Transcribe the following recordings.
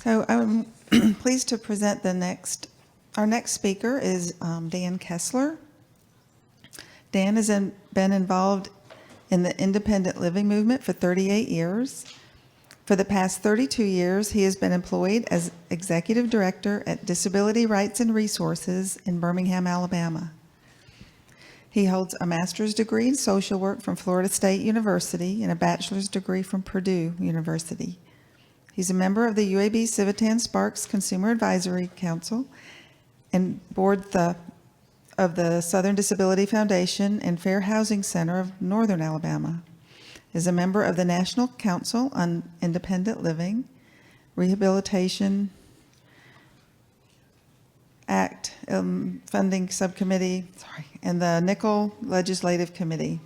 So I'm pleased to present our next speaker is Dan Kessler. Dan has been involved in the independent living movement for 38 years. For the past 32 years, he has been employed as Executive Director at Disability Rights and Resources in Birmingham, Alabama. He holds a master's degree in social work from Florida State University and a bachelor's degree from Purdue University. He's a member of the UAB Civitan Sparks Consumer Advisory Council and board of the Southern Disability Foundation and Fair Housing Center of Northern Alabama. Is a member of the National Council on Independent Living, Rehabilitation Act Funding Subcommittee, and the Nickel Legislative Committee.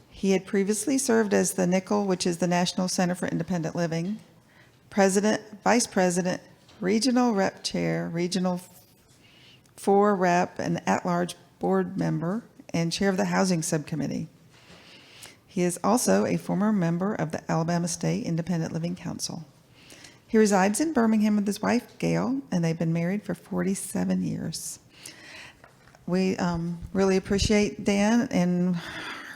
He had previously served as the Nickel, which is the National Center for Independent Living, President, Vice President, Regional Rep Chair, Regional 4 Rep, and at-large board member, and Chair of the Housing Subcommittee. He is also a former member of the Alabama State Independent Living Council. He resides in Birmingham with his wife, Gail, and they've been married for 47 years. We really appreciate Dan and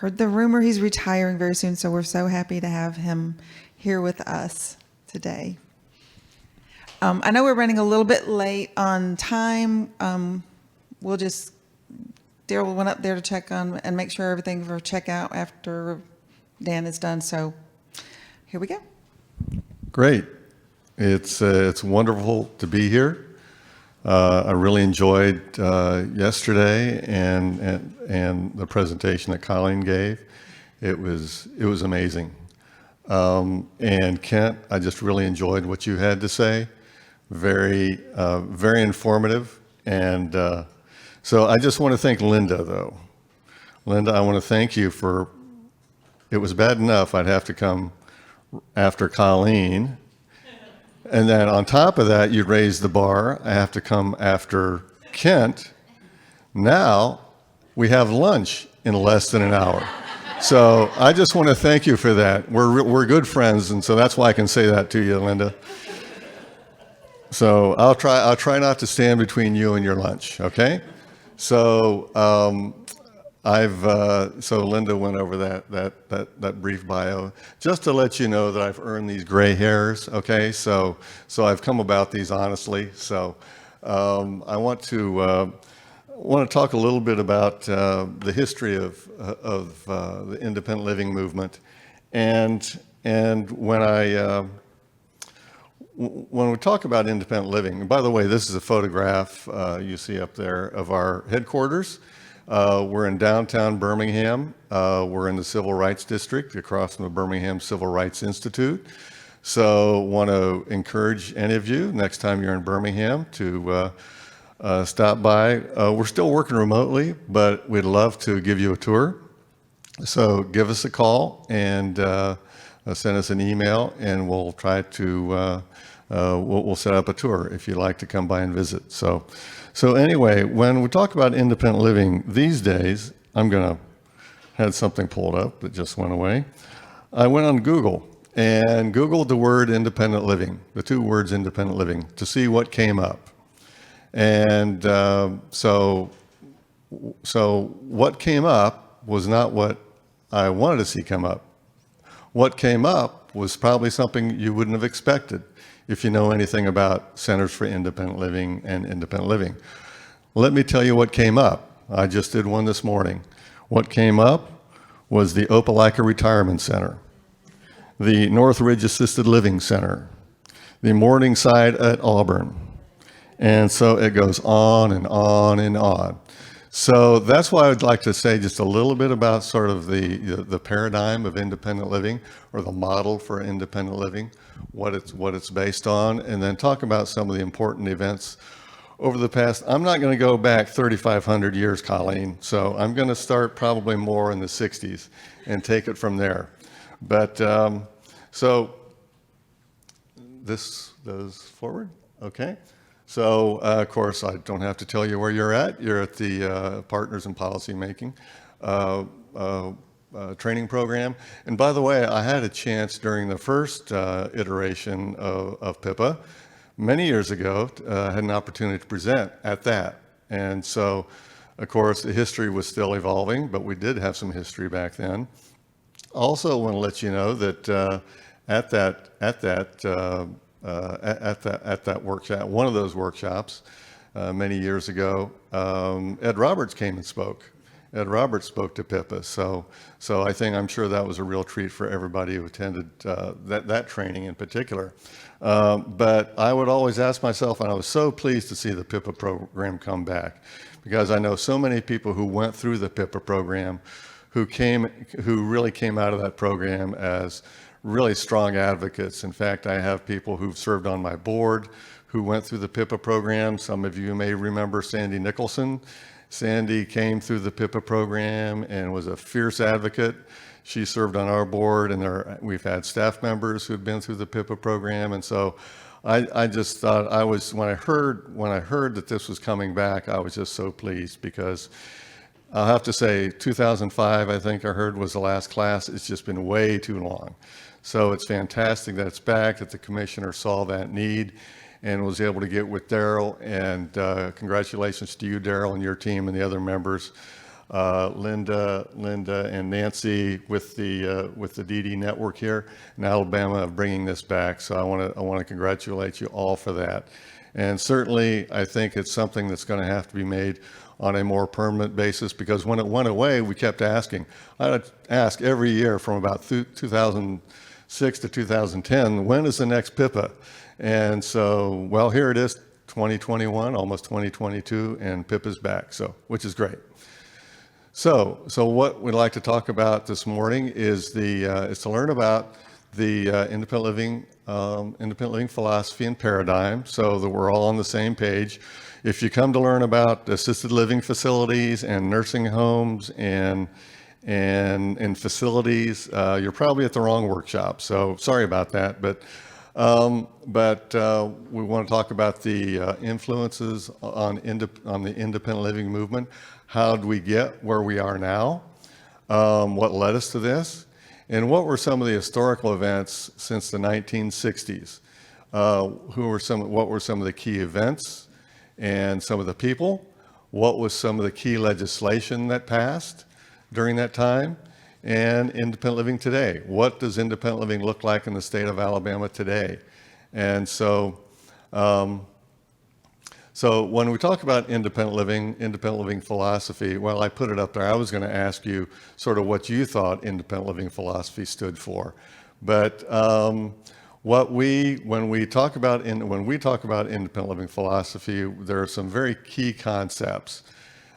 heard the rumor he's retiring very soon, so we're so happy to have him here with us today. I know we're running a little bit late on time. Daryl went up there to check on and make sure everything for checkout after Dan is done. So here we go. Great. It's wonderful to be here. I really enjoyed yesterday and the presentation that Colleen gave. It was amazing. And Kent, I just really enjoyed what you had to say. Very informative. And so I just want to thank Linda, though. Linda, I want to thank you for, it was bad enough I'd have to come after Colleen. And then on top of that, you raised the bar. I have to come after Kent. Now we have lunch in less than an hour. So I just want to thank you for that. We're good friends, and so that's why I can say that to you, Linda. So I'll try not to stand between you and your lunch, okay? So so Linda went over that brief bio just to let you know that I've earned these gray hairs, okay? So I've come about these honestly. So I want to talk a little bit about the history of the independent living movement, and when we talk about independent living, and by the way, this is a photograph you see up there of our headquarters. We're in downtown Birmingham. We're in the Civil Rights District across from the Birmingham Civil Rights Institute. So want to encourage any of you next time you're in Birmingham to stop by. We're still working remotely, but we'd love to give you a tour. So give us a call and send us an email, and we'll try to we'll set up a tour if you'd like to come by and visit. So anyway, when we talk about independent living these days, had something pulled up that just went away. I went on Google and Googled the word independent living, the two words independent living, to see what came up. And so what came up was not what I wanted to see come up. What came up was probably something you wouldn't have expected if you know anything about Centers for Independent Living and independent living. Let me tell you what came up. I just did one this morning. What came up was the Opelika Retirement Center, the Northridge Assisted Living Center, the Morningside at Auburn. And so it goes on and on and on. So that's why I'd like to say just a little bit about sort of the paradigm of independent living, or the model for independent living, what it's based on, and then talk about some of the important events over the past. I'm not going to go back 3,500 years, Colleen, so I'm going to start probably more in the 60s and take it from there. But so this goes forward, okay? So, of course, I don't have to tell you where you're at. You're at the Partners in Policy Making training program. And by the way, I had a chance during the first iteration of PIPA many years ago, had an opportunity to present at that. And so, of course, the history was still evolving, but we did have some history back then. Also want to let you know that at that workshop, one of those workshops many years ago, Ed Roberts came and spoke. Ed Roberts spoke to PIPA, so I'm sure that was a real treat for everybody who attended that training in particular. But I would always ask myself, and I was so pleased to see the PIPA program come back, because I know so many people who went through the PIPA program who really came out of that program as really strong advocates. In fact, I have people who've served on my board who went through the PIPA program. Some of you may remember Sandy Nicholson. Sandy came through the PIPA program and was a fierce advocate. She served on our board, and we've had staff members who've been through the PIPA program. And so I just thought when I heard that this was coming back, I was just so pleased, because I'll have to say 2005, I think I heard, was the last class. It's just been way too long. So it's fantastic that it's back, that the commissioner saw that need and was able to get with Daryl. And congratulations to you, Daryl, and your team and the other members, Linda and Nancy with the DD network here in Alabama, of bringing this back. So I want to congratulate you all for that. And certainly, I think it's something that's going to have to be made on a more permanent basis, because when it went away, we kept asking. I'd ask every year from about 2006 to 2010, when is the next PIPA? And so, well, here it is, 2021, almost 2022, and PIPA's back, which is great. So what we'd like to talk about this morning is to learn about the independent living philosophy and paradigm, so that we're all on the same page. If you come to learn about assisted living facilities and nursing homes and facilities, you're probably at the wrong workshop. So sorry about that, but we want to talk about the influences on the independent living movement. How did we get where we are now? What led us to this? And what were some of the historical events since the 1960s? What were some of the key events and some of the people? What was some of the key legislation that passed during that time? And independent living today. What does independent living look like in the state of Alabama today? And so when we talk about independent living philosophy, well, I put it up there. I was going to ask you sort of what you thought independent living philosophy stood for. But when we talk about independent living philosophy, there are some very key concepts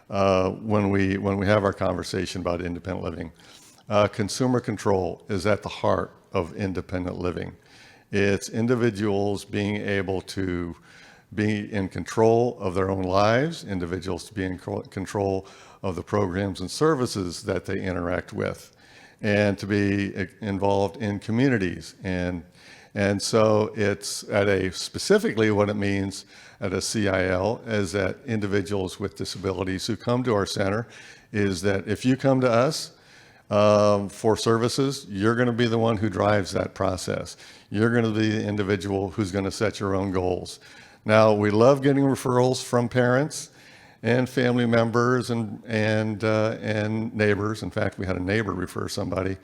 when we have our conversation about independent living. Consumer control is at the heart of independent living. It's individuals being able to be in control of their own lives, individuals to be in control of the programs and services that they interact with, and to be involved in communities. And so it's specifically what it means at a CIL is that individuals with disabilities who come to our center, is that if you come to us for services, you're going to be the one who drives that process. You're going to be the individual who's going to set your own goals. Now, we love getting referrals from parents and family members and neighbors. In fact, we had a neighbor referred somebody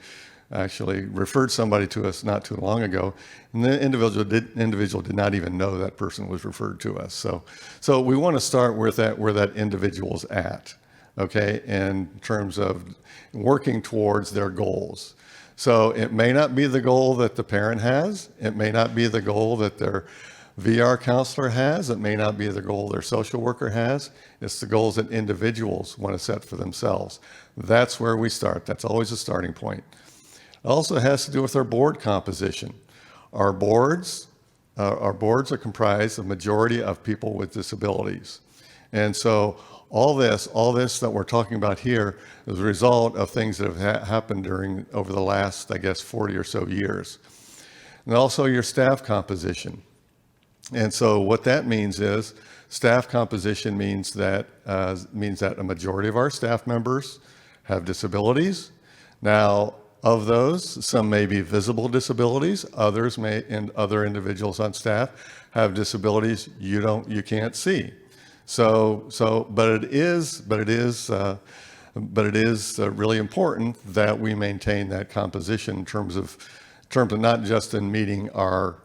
to us not too long ago, and the individual did not even know that person was referred to us. So we want to start where that individual's at, okay, in terms of working towards their goals. So it may not be the goal that the parent has. It may not be the goal that their VR counselor has. It may not be the goal their social worker has. It's the goals that individuals want to set for themselves. That's where we start. That's always a starting point. It also has to do with our board composition. Our boards are comprised of majority of people with disabilities. And so all this that we're talking about here is a result of things that have happened over the last, 40 or so years. And also your staff composition. And so what that means is staff composition means that a majority of our staff members have disabilities. Now, of those, some may be visible disabilities, others may, and other individuals on staff have disabilities you can't see. But it is really important that we maintain that composition in terms of not just in meeting our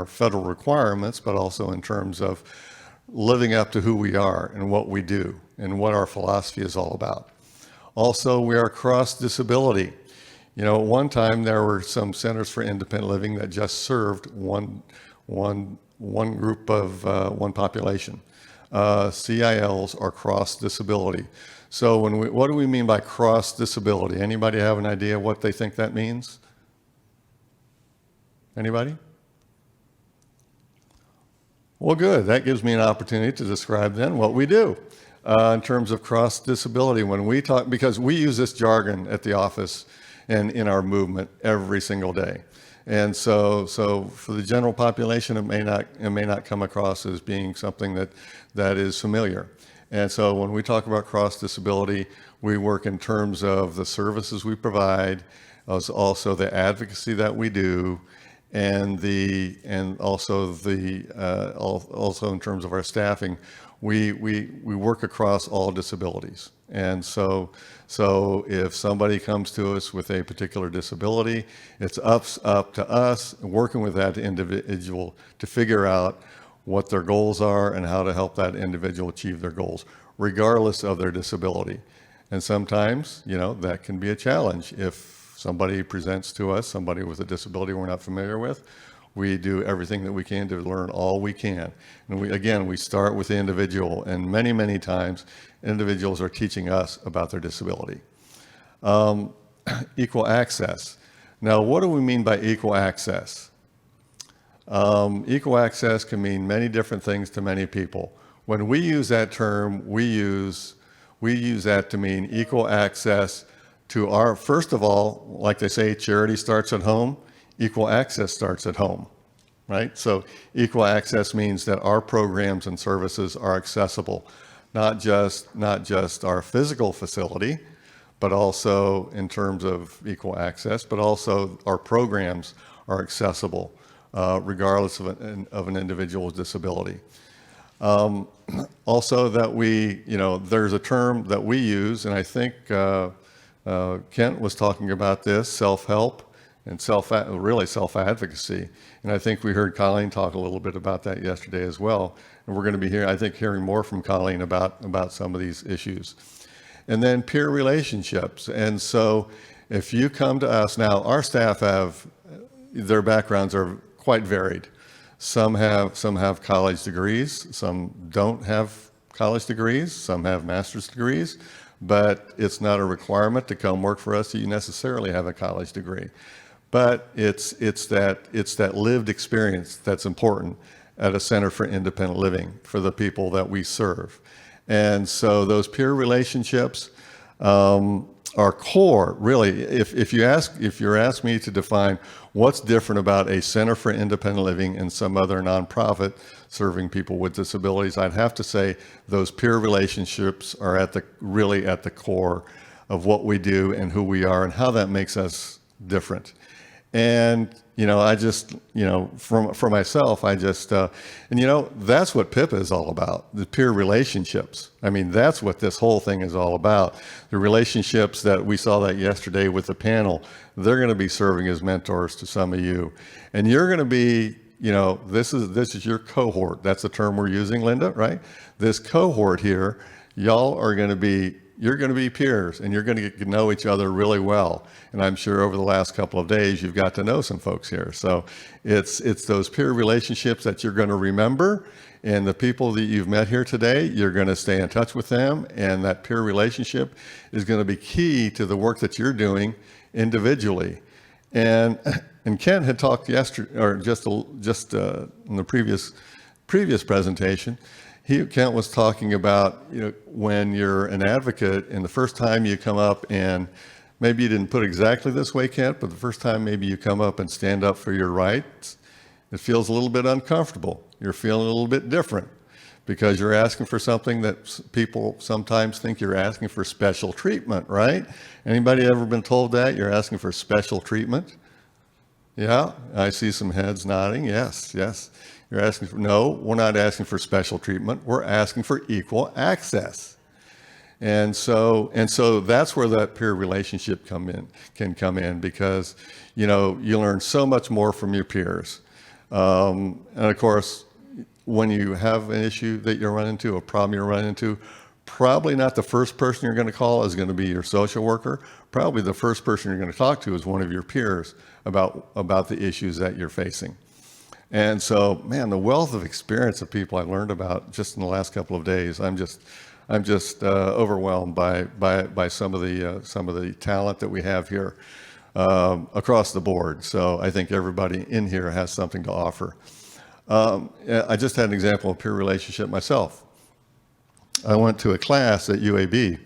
federal requirements, but also in terms of living up to who we are and what we do and what our philosophy is all about. Also, we are cross-disability. You know, at one time there were some centers for independent living that just served one group of one population. CILs are cross-disability. So what do we mean by cross-disability? Anybody have an idea what they think that means? Anybody? Well, good. That gives me an opportunity to describe then what we do in terms of cross-disability. When we talk, because we use this jargon at the office and in our movement every single day. And so for the general population, it may not come across as being something that is familiar. And so when we talk about cross-disability, we work in terms of the services we provide, also the advocacy that we do, and also in terms of our staffing, we work across all disabilities. And so if somebody comes to us with a particular disability, it's up to us working with that individual to figure out what their goals are and how to help that individual achieve their goals, regardless of their disability. And sometimes, you know, that can be a challenge. If somebody presents to us, somebody with a disability we're not familiar with, we do everything that we can to learn all we can. And we start with the individual, and many, many times, individuals are teaching us about their disability. Equal access. Now, what do we mean by equal access? Equal access can mean many different things to many people. When we use that term, we use that to mean equal access to our, first of all, like they say, charity starts at home, equal access starts at home, right? So equal access means that our programs and services are accessible, not just our physical facility, but also in terms of equal access, but also our programs are accessible, regardless of an individual's disability. Also that there's a term that we use, and I think Kent was talking about this, self-help and self-advocacy. And I think we heard Colleen talk a little bit about that yesterday as well. And we're going to be hearing more from Colleen about some of these issues. And then peer relationships. And so if you come to us now, our staff their backgrounds are quite varied. Some have college degrees, some don't have college degrees, some have master's degrees, but it's not a requirement to come work for us that you necessarily have a college degree. But it's that lived experience that's important at a center for independent living for the people that we serve. And so those peer relationships are core, really. If you're asked me to define what's different about a center for independent living and some other nonprofit serving people with disabilities, I'd have to say those peer relationships are really at the core of what we do and who we are and how that makes us different. And I just, for myself, that's what PIPA is all about, the peer relationships. I mean, that's what this whole thing is all about. The relationships that we saw that yesterday with the panel, they're going to be serving as mentors to some of you. And you're going to be, this is your cohort. That's the term we're using, Linda, right? This cohort here, you're going to be peers, and you're going to get to know each other really well. And I'm sure over the last couple of days, you've got to know some folks here. So it's those peer relationships that you're going to remember, and the people that you've met here today, you're going to stay in touch with them, and that peer relationship is going to be key to the work that you're doing individually. And Ken had talked yesterday, or just in the previous presentation. Kent was talking about, when you're an advocate and the first time you come up, and maybe you didn't put it exactly this way, Kent, but the first time maybe you come up and stand up for your rights, it feels a little bit uncomfortable. You're feeling a little bit different because you're asking for something that people sometimes think you're asking for special treatment, right? Anybody ever been told that? You're asking for special treatment? Yeah, I see some heads nodding. Yes, yes. You're asking for, no, we're not asking for special treatment. We're asking for equal access. And so that's where that peer relationship can come in because, you learn so much more from your peers. And of course, when you have an issue that you're running into, a problem you're running into, probably not the first person you're going to call is going to be your social worker. Probably the first person you're going to talk to is one of your peers about the issues that you're facing. And so, man, the wealth of experience of people I've learned about just in the last couple of days, I'm just overwhelmed by some of the talent that we have here across the board. So I think everybody in here has something to offer. I just had an example of peer relationship myself. I went to a class at UAB.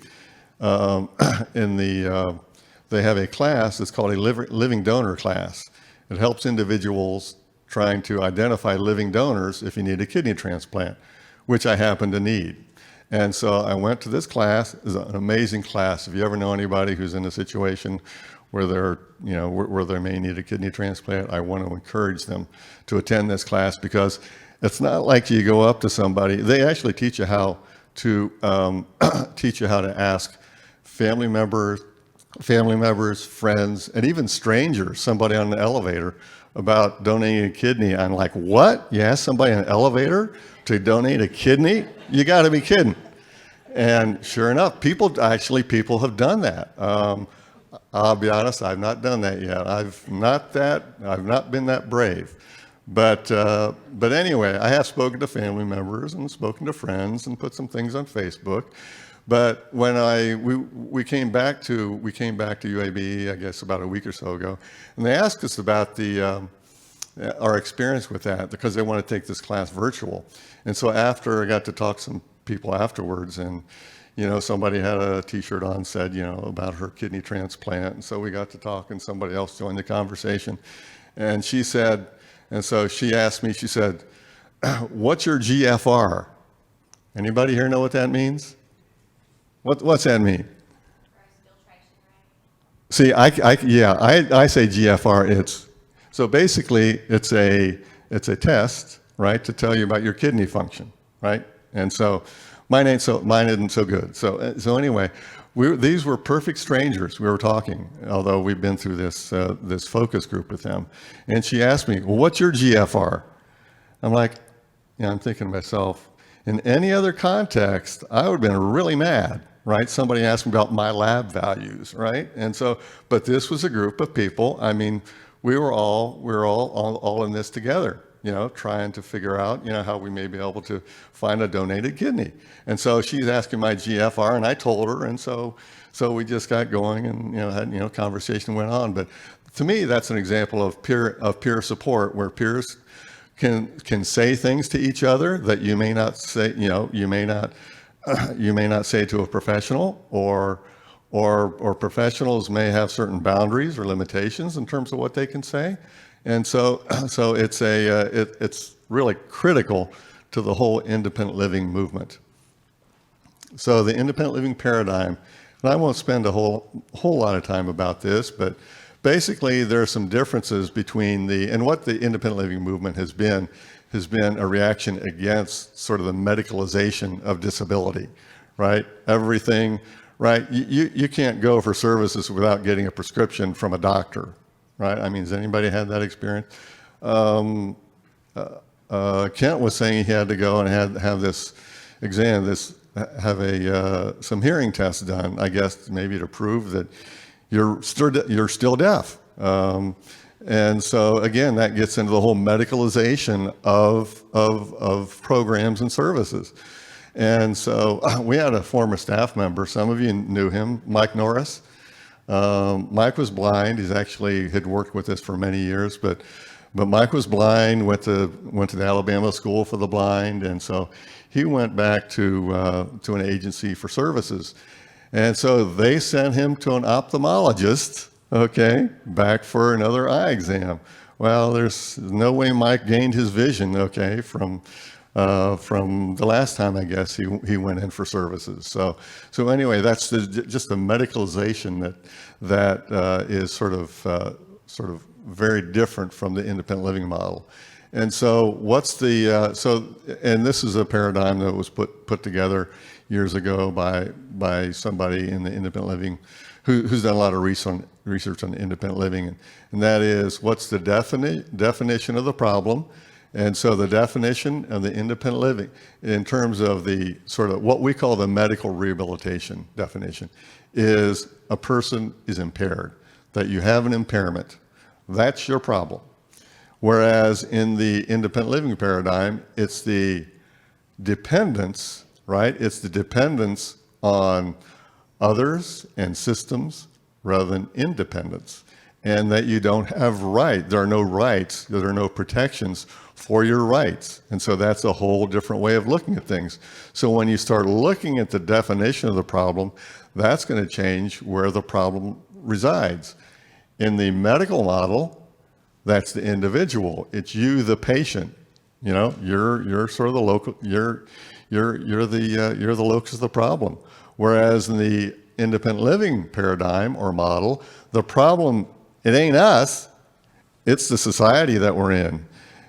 They have a class that's called a living donor class. It helps individuals trying to identify living donors if you need a kidney transplant, which I happen to need. And so I went to this class. It's an amazing class. If you ever know anybody who's in a situation where where they may need a kidney transplant, I want to encourage them to attend this class because it's not like you go up to somebody. They actually teach you how to ask family members, friends, and even strangers, somebody on the elevator, about donating a kidney. I'm like, what? You ask somebody in an elevator to donate a kidney? You got to be kidding. And sure enough, people have done that. I'll be honest, I've not done that yet. I've not been that brave. But anyway, I have spoken to family members and spoken to friends and put some things on Facebook. But when we came back to UAB, I guess about a week or so ago, and they asked us about our experience with that because they want to take this class virtual. And so after I got to talk to some people afterwards, and somebody had a T-shirt on said about her kidney transplant, and so we got to talk, and somebody else joined the conversation, and she said, and so she asked me, she said, "What's your GFR?" Anybody here know what that means? What's that mean? See, I say GFR. So basically it's a test, right, to tell you about your kidney function, right? And so mine isn't so good. So anyway, these were perfect strangers. We were talking, although we've been through this focus group with them. And she asked me, "Well, what's your GFR?" I'm like, I'm thinking to myself, in any other context, I would have been really mad, right? Somebody asked me about my lab values, right? And so, but this was a group of people. I mean, we were all in this together, trying to figure out, how we may be able to find a donated kidney. And so she's asking my GFR, and I told her, and so we just got going, and had conversation went on. But to me, that's an example of peer support, where peers can say things to each other that you may not say, you may not say to a professional, or professionals may have certain boundaries or limitations in terms of what they can say. And so it's really critical to the whole independent living movement. So the independent living paradigm, and I won't spend a whole lot of time about this, but basically there are some differences between and what the independent living movement has been a reaction against sort of the medicalization of disability, right? Everything, right? You can't go for services without getting a prescription from a doctor, right? I mean, has anybody had that experience? Kent was saying he had to go and have this exam, have some hearing tests done, I guess, maybe to prove that you're still deaf. And so again, that gets into the whole medicalization of programs and services. And so we had a former staff member, some of you knew him, Mike Norris. Mike was blind. He's actually had worked with us for many years, but Mike was blind, went to the Alabama School for the Blind, and so he went back to an agency for services. And so they sent him to an ophthalmologist, okay, back for another eye exam. Well, there's no way Mike gained his vision, okay, from from the last time, I guess, he went in for services. So anyway, that's just the medicalization that is sort of very different from the independent living model. And so what's the, and this is a paradigm that was put together years ago by somebody in the independent living who's done a lot of research on independent living. And that is, what's the definition of the problem? And so the definition of the independent living in terms of the sort of what we call the medical rehabilitation definition is a person is impaired, that you have an impairment. That's your problem. Whereas in the independent living paradigm, it's the dependence, right? It's the dependence on others and systems rather than independence. And that you don't have there are no rights, there are no protections for your rights. And so that's a whole different way of looking at things. So when you start looking at the definition of the problem, that's going to change where the problem resides. In the medical model, that's the individual. It's you, the patient. You know, you're sort of the local. You're the locus of the problem. Whereas in the independent living paradigm or model, the problem, it ain't us. It's the society that we're in.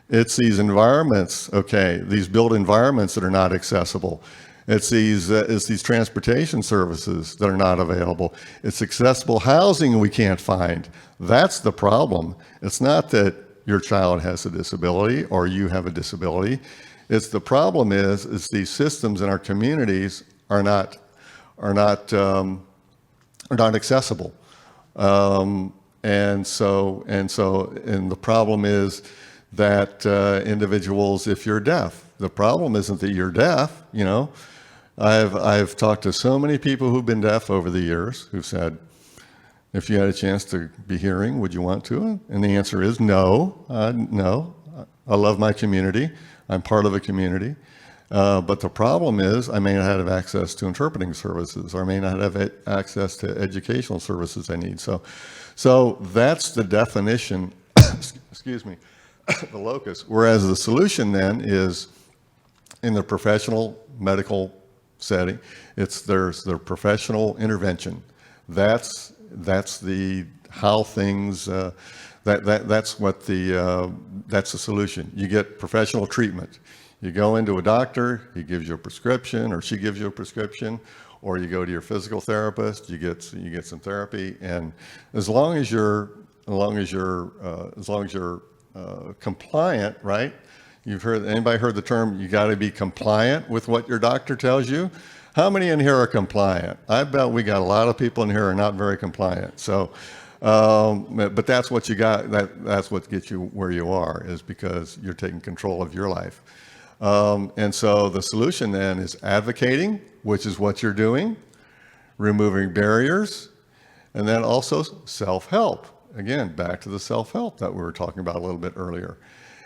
It's these environments. Okay, these built environments that are not accessible. It's these transportation services that are not available. It's accessible housing we can't find. That's the problem. It's not that your child has a disability or you have a disability. It's the problem is these systems in our communities are not accessible. And the problem is that individuals, if you're deaf, the problem isn't that you're deaf. You know, I've talked to so many people who've been deaf over the years who've said, if you had a chance to be hearing, would you want to? And the answer is no. No. I love my community. I'm part of a community. But the problem is I may not have access to interpreting services, or I may not have access to educational services I need. So that's the definition, excuse me, the locus. Whereas the solution then is in the professional medical setting, there's the professional intervention. That's the how things that's the solution. You get professional treatment. You go into a doctor, he gives you a prescription, or she gives you a prescription, or you go to your physical therapist, you get some therapy, and as long as you're compliant, right? Anybody heard the term, you got to be compliant with what your doctor tells you? How many in here are compliant? I bet we got a lot of people in here who are not very compliant. So, but that's what you got, that's what gets you where you are, is because you're taking control of your life. And so the solution then is advocating, which is what you're doing, removing barriers, and then also self-help. Again, back to the self-help that we were talking about a little bit earlier.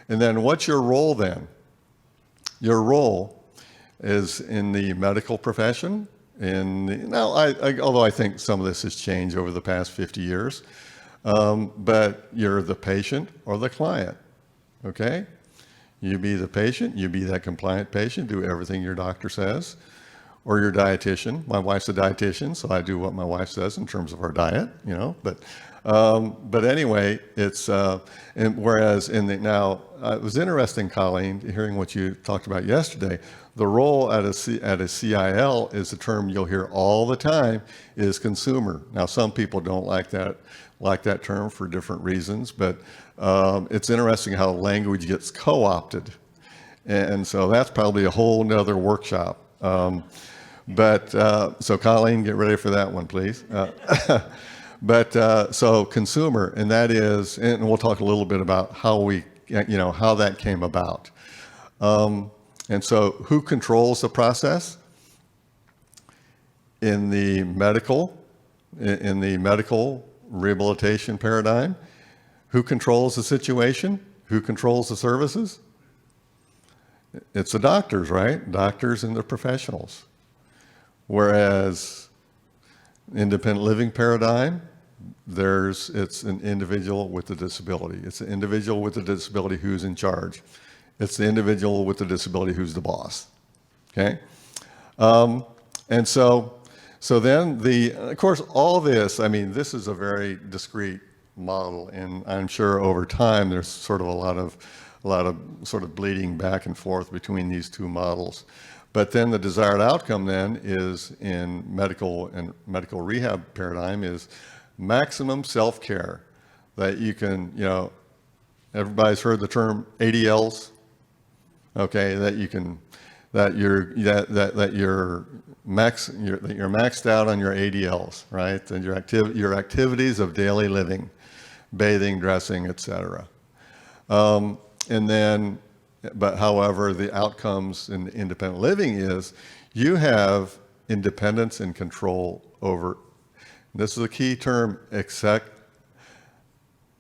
And then what's your role then? Your role is in the medical profession. Although I think some of this has changed over the past 50 years, but you're the patient or the client, okay? You be the patient, you be that compliant patient, do everything your doctor says, or your dietitian. My wife's a dietitian, so I do what my wife says in terms of our diet, you know, but anyway, it's, and whereas it was interesting, Colleen, hearing what you talked about yesterday. The role at a CIL is a term you'll hear all the time, is consumer. Now, some people don't like that term for different reasons, but it's interesting how language gets co-opted. And so that's probably a whole nother workshop. So Colleen, get ready for that one, please. So consumer, and that is, and we'll talk a little bit about how how that came about. And so who controls the process? In the medical rehabilitation paradigm, who controls the situation? Who controls the services? It's the doctors, right? Doctors and the professionals. Whereas independent living paradigm, it's an individual with a disability. It's an individual with a disability who's in charge. It's the individual with the disability who's the boss. Okay? And so then of course, all this, I mean, this is a very discrete model, and I'm sure over time there's sort of a lot of sort of bleeding back and forth between these two models. But then the desired outcome then is in medical rehab paradigm is maximum self-care, that you can, everybody's heard the term ADLs, okay, that you're maxed out on your ADLs, right? And your activities of daily living, bathing, dressing, etc. But however, the outcomes in independent living is you have independence and control over, this is a key term,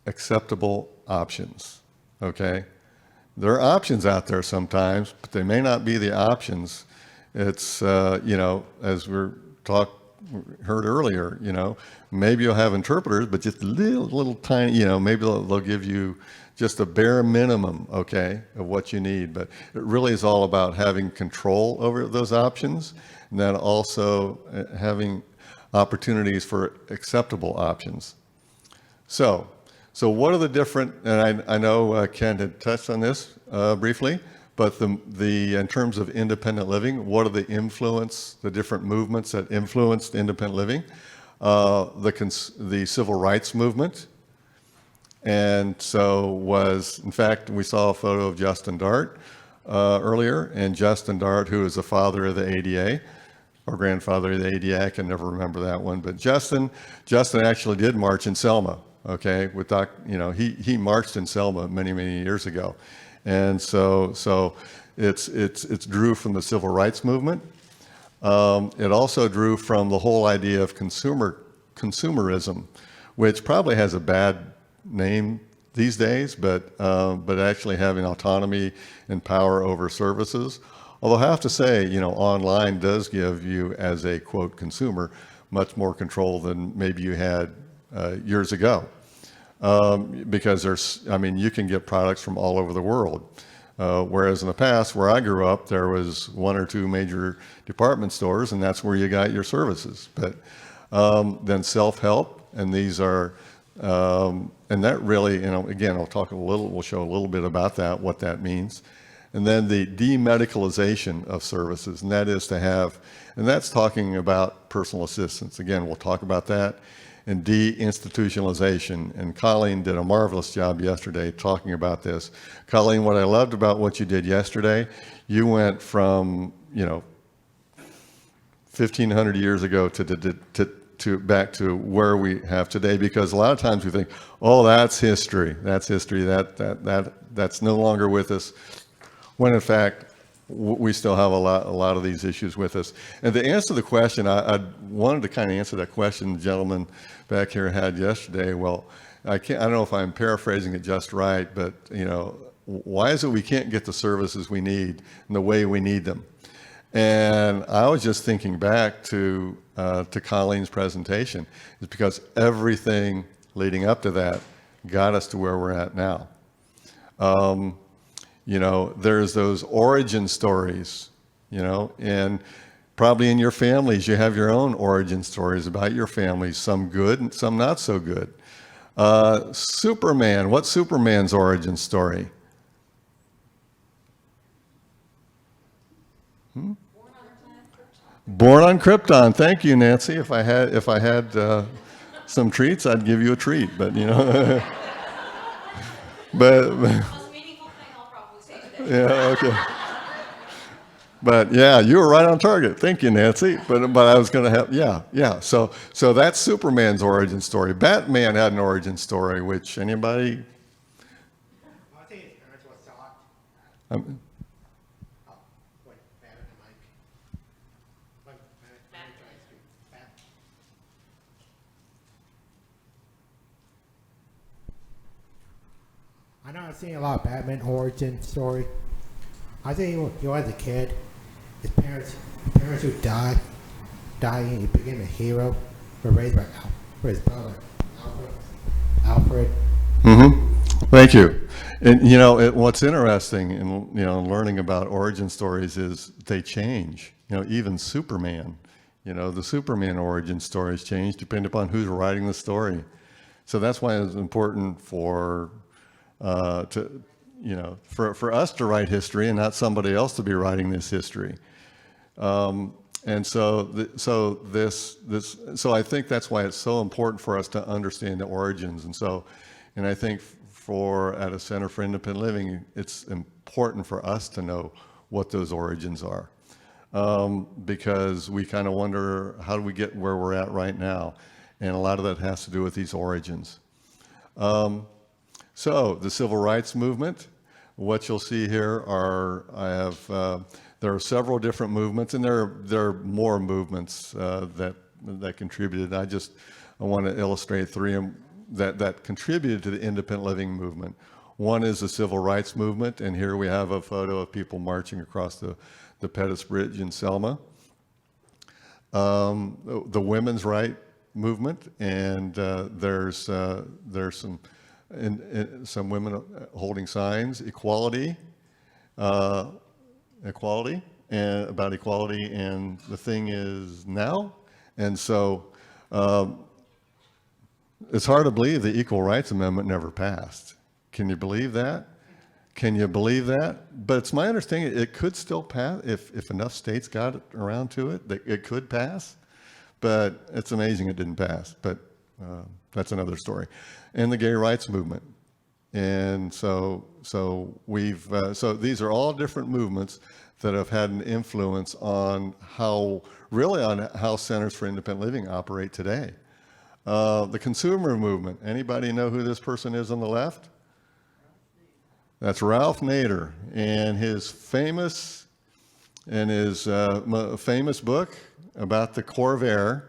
acceptable options, okay? There are options out there sometimes, but they may not be the options. It's, as heard earlier, maybe you'll have interpreters, but just little tiny, maybe they'll give you just a bare minimum, okay, of what you need. But it really is all about having control over those options, and then also having opportunities for acceptable options. So what are the different, and I know Ken had touched on this briefly, but in terms of independent living, what are the different movements that influenced independent living? The civil rights movement. And so in fact, we saw a photo of Justin Dart earlier, and Justin Dart, who is the father of the ADA, or grandfather of the ADA, I can never remember that one, but Justin actually did march in Selma, okay, he marched in Selma many, many years ago. And so it's drew from the civil rights movement. It also drew from the whole idea of consumerism, which probably has a bad name these days, but actually having autonomy and power over services. Although I have to say, online does give you, as a quote consumer, much more control than maybe you had years ago. Because you can get products from all over the world. Whereas in the past, where I grew up, there was one or two major department stores, and that's where you got your services. But then self-help, and these are, and that really, again, we'll show a little bit about that, what that means. And then the demedicalization of services, and that is and that's talking about personal assistance. Again, we'll talk about that. And deinstitutionalization. And Colleen did a marvelous job yesterday talking about this. Colleen, what I loved about what you did yesterday, you went from, 1,500 years ago to back to where we have today, because a lot of times we think, oh, that's history, that's no longer with us, when in fact, we still have a lot of these issues with us. And to answer the question, I wanted to kind of answer that question the gentleman back here had yesterday. Well, I don't know if I'm paraphrasing it just right, but why is it we can't get the services we need in the way we need them? And I was just thinking back to Colleen's presentation. It's because everything leading up to that got us to where we're at now. There's those origin stories, and probably in your families, you have your own origin stories about your families, some good and some not so good. Superman, what's Superman's origin story? Born on Krypton. Thank you, Nancy. If I had some treats, I'd give you a treat, but but. Yeah, okay. But yeah, you were right on target. Thank you, Nancy. But I was going to have, yeah. So that's Superman's origin story. Batman had an origin story, which anybody? I think his parents were shocked. Wait, Pat and Mike. I know I've seen a lot of Batman origin story. I think he was a kid. His parents who died, and he became a hero. Were raised by his brother, Alfred. Mm-hmm. Thank you. And what's interesting in learning about origin stories is they change. Even Superman, the Superman origin stories change depending upon who's writing the story. So that's why it's important for for us to write history and not somebody else to be writing this history. And so I think that's why it's so important for us to understand the origins. And I think at a Center for Independent Living, it's important for us to know what those origins are. Because we kind of wonder, how do we get where we're at right now? And a lot of that has to do with these origins. So the Civil Rights Movement, what you'll see here there are several different movements, and there are more movements that contributed. I want to illustrate three that contributed to the independent living movement. One is the Civil Rights Movement, and here we have a photo of people marching across the Pettus Bridge in Selma. The Women's Right Movement, and there's some women holding signs, equality, and about equality, and the thing is now. And so it's hard to believe the Equal Rights Amendment never passed. Can you believe that? Can you believe that? But it's my understanding it could still pass if enough states got around to it, that it could pass. But it's amazing it didn't pass. But that's another story. And the Gay Rights Movement. And so these are all different movements that have had an influence on how centers for independent living operate today. The consumer movement. Anybody know who this person is on the left? That's Ralph Nader, and his famous book about the Corvair,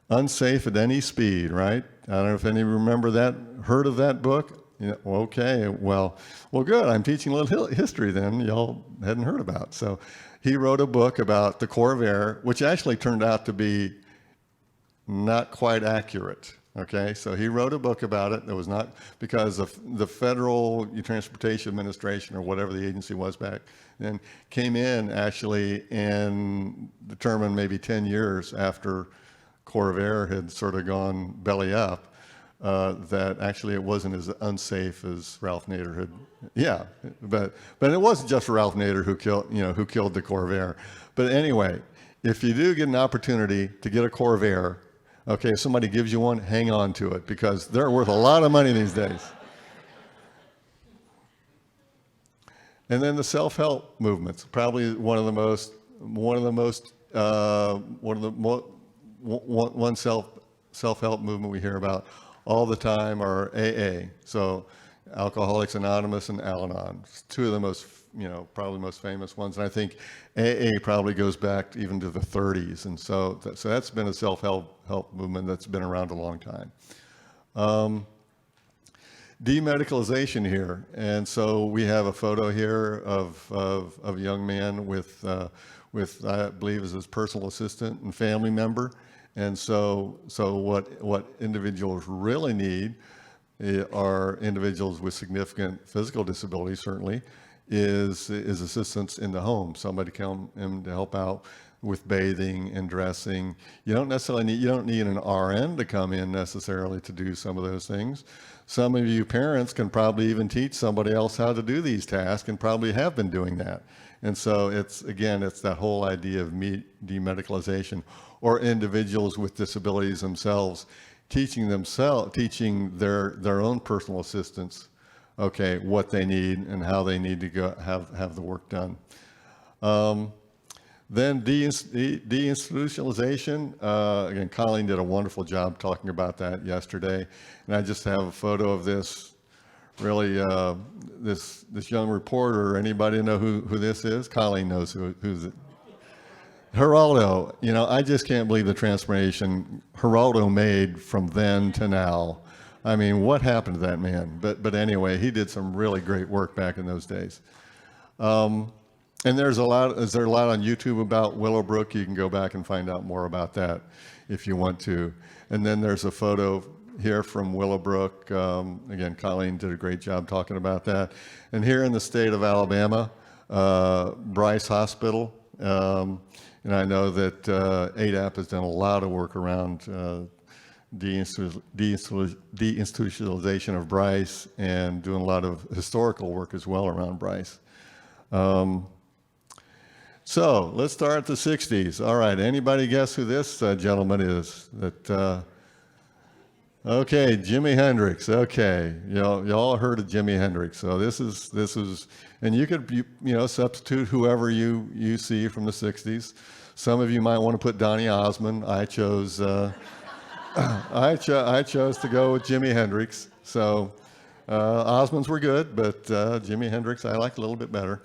Unsafe at Any Speed, right? I don't know if any remember that, heard of that book? Okay, well, good. I'm teaching a little history then y'all hadn't heard about. So he wrote a book about the Corvair, which actually turned out to be not quite accurate. Okay, so he wrote a book about it that was not, because of the Federal Transportation Administration, or whatever the agency was back then, came in actually and determined maybe 10 years after Corvair had sort of gone belly up, that actually it wasn't as unsafe as Ralph Nader had. Yeah, but it wasn't just Ralph Nader who killed the Corvair. But anyway, if you do get an opportunity to get a Corvair, okay, if somebody gives you one, hang on to it, because they're worth a lot of money these days. And then the self-help movements, probably one self-help movement we hear about all the time are AA. So Alcoholics Anonymous and Al-Anon, two of the most, probably most famous ones. And I think AA probably goes back even to the 30s. And so that's been a self-help movement that's been around a long time. Demedicalization here. And so we have a photo here of a young man with I believe is his personal assistant and family member. And so what individuals really need are individuals with significant physical disabilities, certainly, is assistance in the home. Somebody come in to help out with bathing and dressing. You don't need an RN to come in necessarily to do some of those things. Some of you parents can probably even teach somebody else how to do these tasks, and probably have been doing that. And so it's that whole idea of demedicalization, or individuals with disabilities themselves teaching their own personal assistants, okay, what they need and how they need to go have the work done. Then deinstitutionalization. Again, Colleen did a wonderful job talking about that yesterday, and I just have a photo of this. Really, this young reporter. Anybody know who this is? Colleen knows who's it. Geraldo. I just can't believe the transformation Geraldo made from then to now. I mean, what happened to that man? But anyway, he did some really great work back in those days. And is there a lot on YouTube about Willowbrook? You can go back and find out more about that if you want to. And then there's a photo here from Willowbrook. Again, Colleen did a great job talking about that. And here in the state of Alabama, Bryce Hospital. And I know that ADAP has done a lot of work around deinstitutionalization of Bryce and doing a lot of historical work as well around Bryce. So let's start at the 60s. All right, anybody guess who this gentleman is? Okay, Jimi Hendrix. Okay, y'all heard of Jimi Hendrix. So this is, and you could substitute whoever you see from the 60s. Some of you might want to put Donny Osmond. I chose I chose to go with Jimi Hendrix. So Osmonds were good, but Jimi Hendrix I like a little bit better.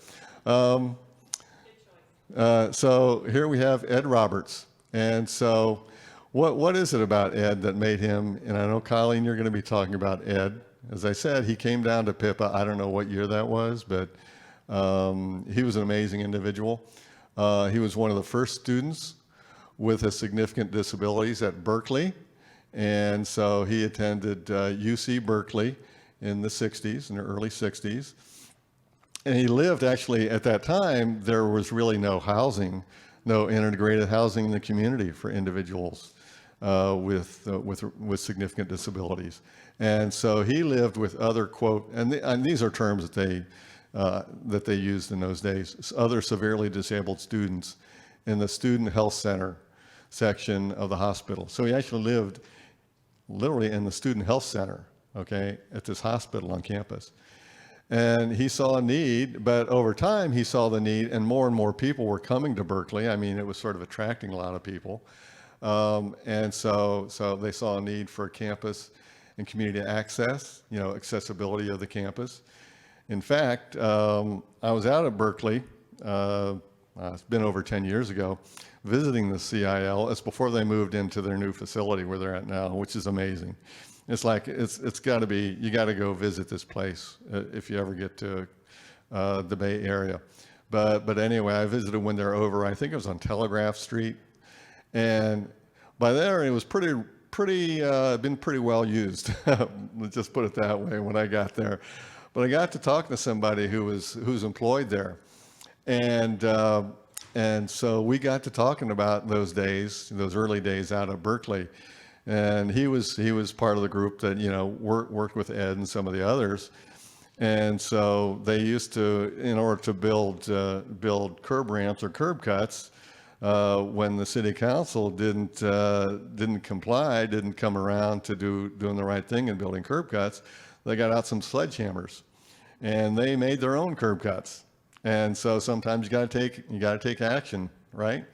So here we have Ed Roberts, and so. What is it about Ed that made him, and I know, Colleen, you're going to be talking about Ed. As I said, he came down to PIPA. I don't know what year that was, but he was an amazing individual. He was one of the first students with a significant disabilities at Berkeley, and so he attended UC Berkeley in the 60s, in the early 60s. And he lived, actually, at that time, there was really no housing, no integrated housing in the community for individuals with significant disabilities. And so he lived with other, quote, and these are terms that they used in those days, other severely disabled students in the student health center section of the hospital. So he actually lived literally in the student health center, okay, at this hospital on campus. And he saw a need, but over time he saw the need, and more people were coming to Berkeley. I mean, it was sort of attracting a lot of people. And so they saw a need for campus and community access, accessibility of the campus. In fact, I was out at Berkeley, it's been over 10 years ago, visiting the CIL. It's before they moved into their new facility where they're at now, which is amazing. It's like, it's got to be, you got to go visit this place if you ever get to the Bay Area. But anyway, I visited when they're over, I think it was on Telegraph Street. And by there, it was been pretty well used. Let's just put it that way when I got there. But I got to talk to somebody who's employed there. And so we got to talking about those days, those early days out of Berkeley. And he was part of the group that, worked with Ed and some of the others. And so they used to, in order to build curb ramps or curb cuts, when the city council didn't comply, didn't come around to doing the right thing and building curb cuts, they got out some sledgehammers, and they made their own curb cuts. And so sometimes you got to take action, right?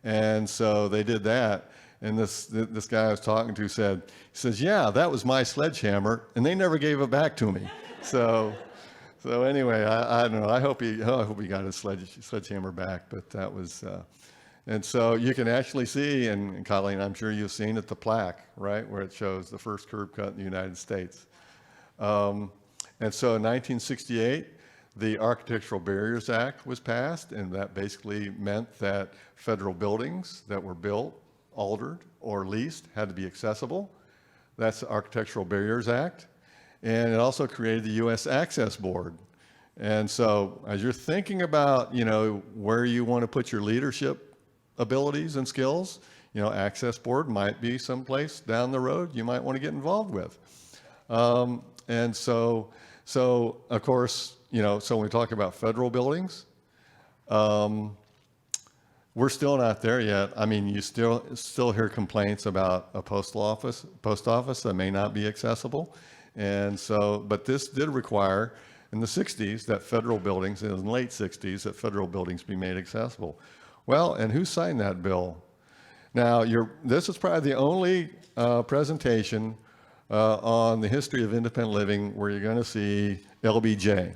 And so they did that. And this guy I was talking to says, yeah, that was my sledgehammer, and they never gave it back to me. So anyway, I don't know. I hope he got his sledgehammer back, but that was. And so you can actually see, and Colleen, I'm sure you've seen it, the plaque, right, where it shows the first curb cut in the United States. And so in 1968, the Architectural Barriers Act was passed, and that basically meant that federal buildings that were built, altered, or leased had to be accessible. That's the Architectural Barriers Act. And it also created the U.S. Access Board. And so as you're thinking about, where you want to put your leadership abilities and skills, Access Board might be someplace down the road you might want to get involved with. And so of course, so when we talk about federal buildings, we're still not there yet. I mean, you still hear complaints about a post office that may not be accessible. And so, but this did require in the 60s that federal buildings, in the late 60s, that federal buildings be made accessible. Well, and who signed that bill? Now, this is probably the only presentation on the history of independent living where you're going to see LBJ.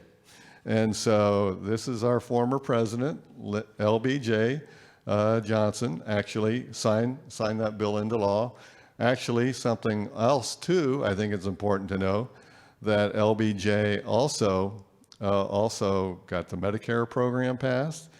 And so this is our former president, LBJ Johnson, actually signed that bill into law. Actually, something else too, I think it's important to know, that LBJ also got the Medicare program passed.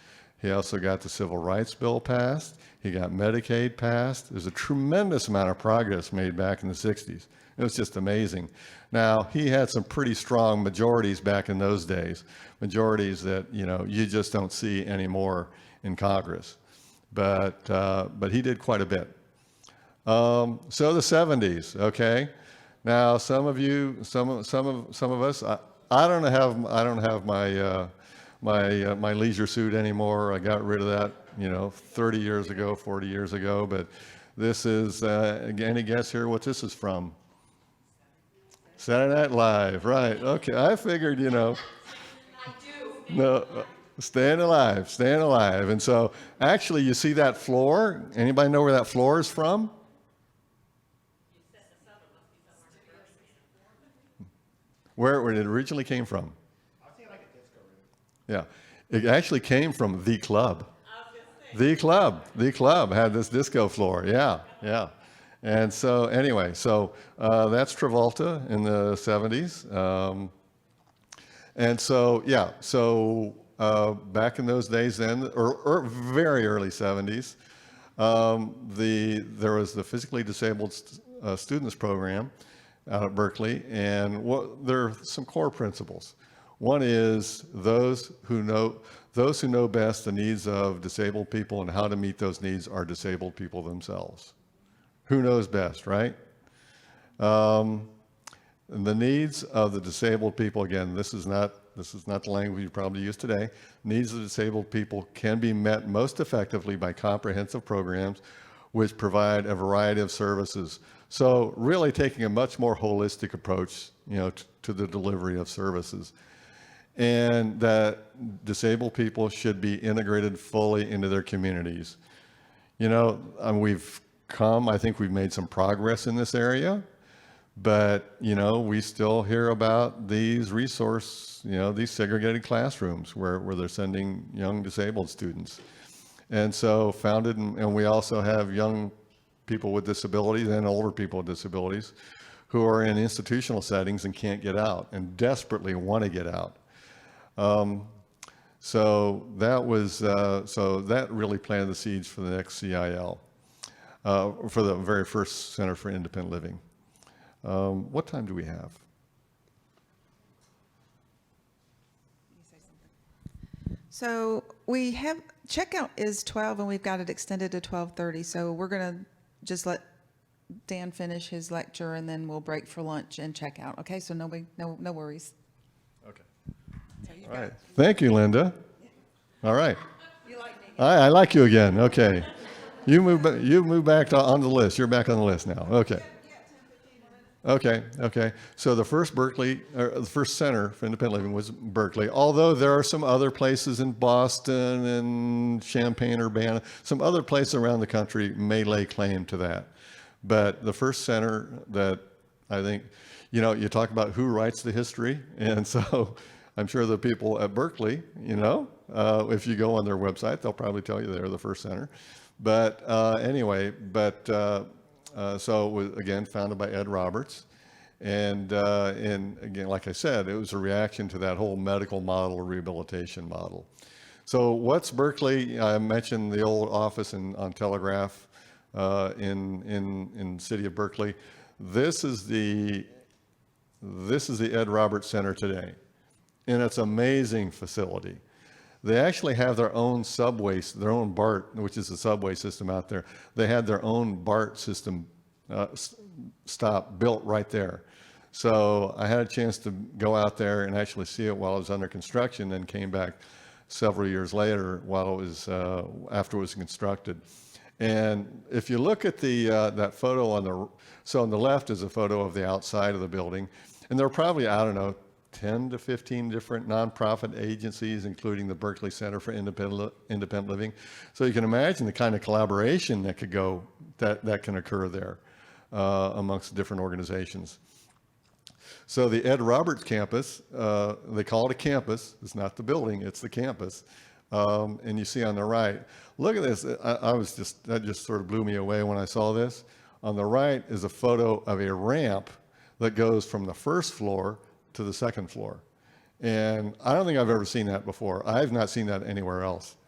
He also got the Civil Rights Bill passed. He got Medicaid passed. There's a tremendous amount of progress made back in the 60s. It was just amazing. Now, he had some pretty strong majorities back in those days, majorities that, you know, you just don't see anymore in Congress. But he did quite a bit. So the 70s, okay? Now, some of you, some of us, I don't have my my leisure suit anymore. I got rid of that, you know, 30 years ago, 40 years ago. But this is, any guess here what this is from? Saturday Night Live, right? Okay, I figured, you know. No, staying alive, staying alive. And so, actually, you see that floor? Anybody know where that floor is from? Where it originally came from? Yeah, it actually came from the club. The club had this disco floor. Yeah, yeah. And so anyway, so that's Travolta in the 70s. And so, yeah, so back in those days then, or very early 70s, there was the physically disabled students program out at Berkeley, and there are some core principles. One is those who know best the needs of disabled people and how to meet those needs are disabled people themselves. Who knows best, right? The needs of the disabled people, again, this is not the language you probably use today. Needs of disabled people can be met most effectively by comprehensive programs which provide a variety of services. So really taking a much more holistic approach, you know, to the delivery of services. And that disabled people should be integrated fully into their communities. You know, I think we've made some progress in this area, but, you know, we still hear about these these segregated classrooms where they're sending young disabled students. And so and we also have young people with disabilities and older people with disabilities who are in institutional settings and can't get out and desperately want to get out. So that really planted the seeds for the next CIL, for the very first Center for Independent Living. What time do we have? So we have, checkout is 12 and we've got it extended to 12:30. So we're going to just let Dan finish his lecture and then we'll break for lunch and check out. Okay, so no worries. Okay. All right. Thank you, Linda. All right. You like me? I like you again. Okay. You move back on the list. You're back on the list now. Okay. Okay. So the first the first Center for Independent Living was Berkeley, although there are some other places in Boston and Champaign, Urbana, some other places around the country may lay claim to that. But the first center that I think, you know, you talk about who writes the history, and so I'm sure the people at Berkeley, you know, if you go on their website, they'll probably tell you they're the first center. But so it was, again, founded by Ed Roberts. And again, like I said, it was a reaction to that whole medical model, rehabilitation model. So what's Berkeley? I mentioned the old office on Telegraph in city of Berkeley. This is the Ed Roberts Center today. And it's an amazing facility. They actually have their own subway, their own BART, which is the subway system out there. They had their own BART system stop built right there. So I had a chance to go out there and actually see it while it was under construction, and came back several years later while it was after it was constructed. And if you look at that photo on the left is a photo of the outside of the building, and there are probably, I don't know, 10 to 15 different nonprofit agencies, including the Berkeley Center for Independent Living. So you can imagine the kind of collaboration that can occur there amongst different organizations. So the Ed Roberts campus, they call it a campus. It's not the building, it's the campus. And you see on the right, look at this. That just sort of blew me away when I saw this. On the right is a photo of a ramp that goes from the first floor to the second floor. And I don't think I've ever seen that before. I've not seen that anywhere else.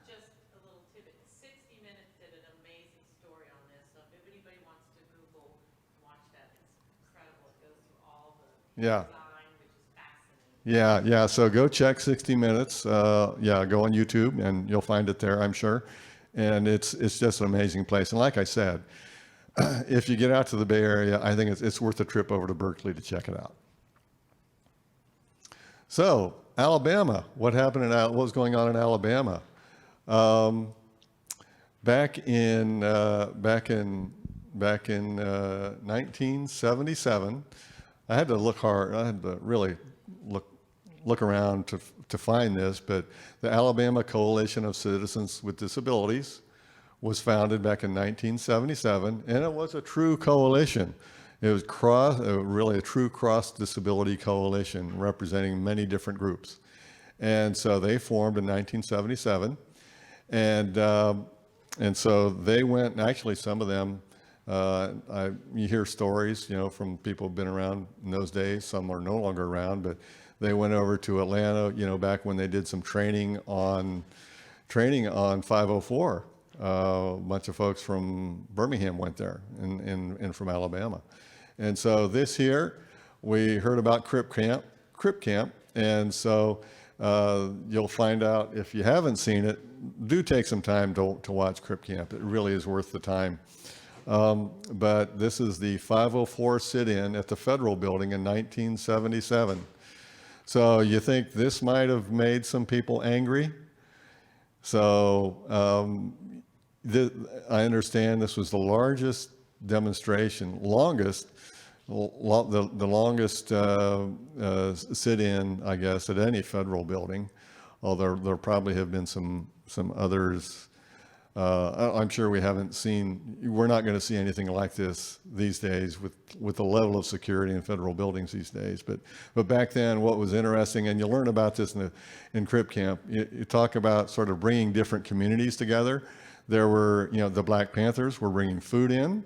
Just a little tidbit. 60 Minutes did an amazing story on this. So if anybody wants to Google, watch that. It's Yeah. design, which is fascinating. Yeah. So go check 60 Minutes. Yeah, go on YouTube and you'll find it there, I'm sure. And it's just an amazing place. And like I said, if you get out to the Bay Area, I think it's worth a trip over to Berkeley to check it out. So Alabama, what happened what was going on in Alabama? Back in 1977, I had to look hard. I had to really look around to find this, but the Alabama Coalition of Citizens with Disabilities was founded back in 1977, and it was a true coalition. It was really a true cross-disability coalition representing many different groups. And so they formed in 1977, and so they went, and actually some of them, you hear stories, from people who've been around in those days. Some are no longer around, but they went over to Atlanta, back when they did some training on 504. A bunch of folks from Birmingham went there and from Alabama. And so this year, we heard about Crip Camp, and so you'll find out, if you haven't seen it, do take some time to watch Crip Camp. It really is worth the time. But this is the 504 sit-in at the Federal Building in 1977. So you think this might have made some people angry? So I understand this was the largest demonstration, the longest sit-in, I guess, at any federal building, although there probably have been some others. I'm sure we're not going to see anything like this these days with the level of security in federal buildings these days. But back then, what was interesting, and you'll learn about this in Crip Camp, you talk about sort of bringing different communities together. There were, the Black Panthers were bringing food in.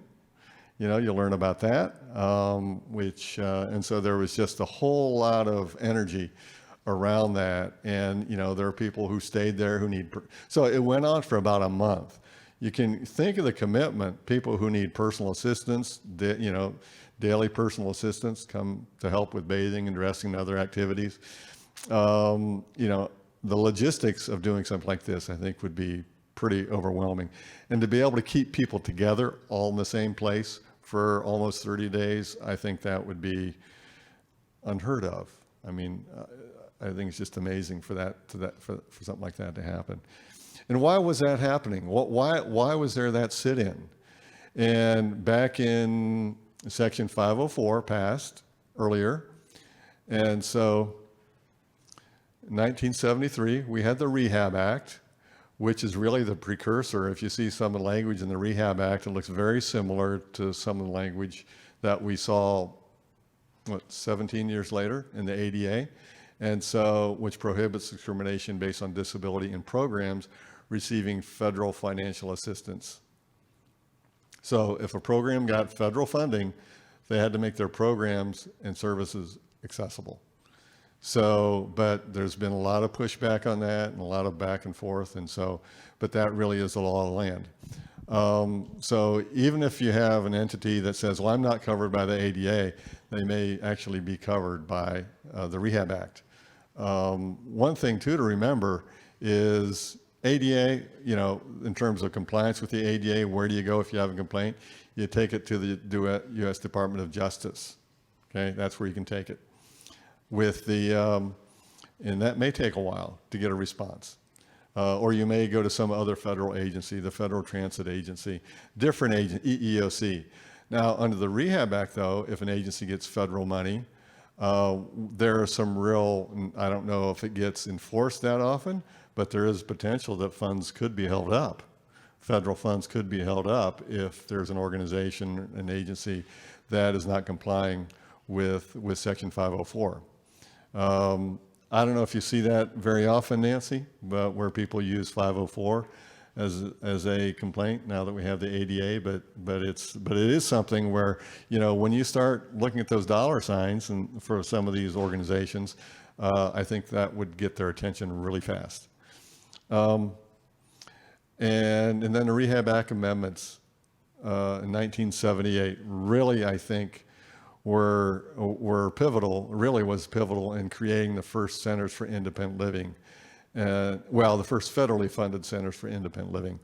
You'll learn about that, and so there was just a whole lot of energy around that. And, there are people who stayed there who so it went on for about a month. You can think of the commitment, people who need personal assistance, daily personal assistance, come to help with bathing and dressing and other activities. The logistics of doing something like this, I think, would be pretty overwhelming. And to be able to keep people together all in the same place for almost 30 days, I think that would be unheard of. I mean, I think it's just amazing for something like that to happen. And why was that happening? Why was there that sit-in? And back in Section 504 passed earlier, and so in 1973 we had the Rehab Act, which is really the precursor. If you see some of the language in the Rehab Act, it looks very similar to some of the language that we saw, 17 years later in the ADA, and so, which prohibits discrimination based on disability in programs receiving federal financial assistance. So if a program got federal funding, they had to make their programs and services accessible. So, but there's been a lot of pushback on that and a lot of back and forth, and so, but that really is the law of the land. So even if you have an entity that says, well, I'm not covered by the ADA, they may actually be covered by the Rehab Act. One thing too to remember is ADA, in terms of compliance with the ADA, where do you go if you have a complaint? You take it to the U.S. Department of Justice. Okay, that's where you can take it. And that may take a while to get a response. Or you may go to some other federal agency, the Federal Transit Agency, different agency, EEOC. Now, under the Rehab Act, though, if an agency gets federal money, there are some I don't know if it gets enforced that often, but there is potential that funds could be held up. Federal funds could be held up if there's an organization, an agency that is not complying with Section 504. I don't know if you see that very often, Nancy, but where people use 504 as a complaint now that we have the ADA, but it is something where, when you start looking at those dollar signs and for some of these organizations, I think that would get their attention really fast. And then the Rehab Act amendments in 1978 really, I think, were pivotal, really was pivotal in creating the first centers for independent living. The first federally funded centers for independent living.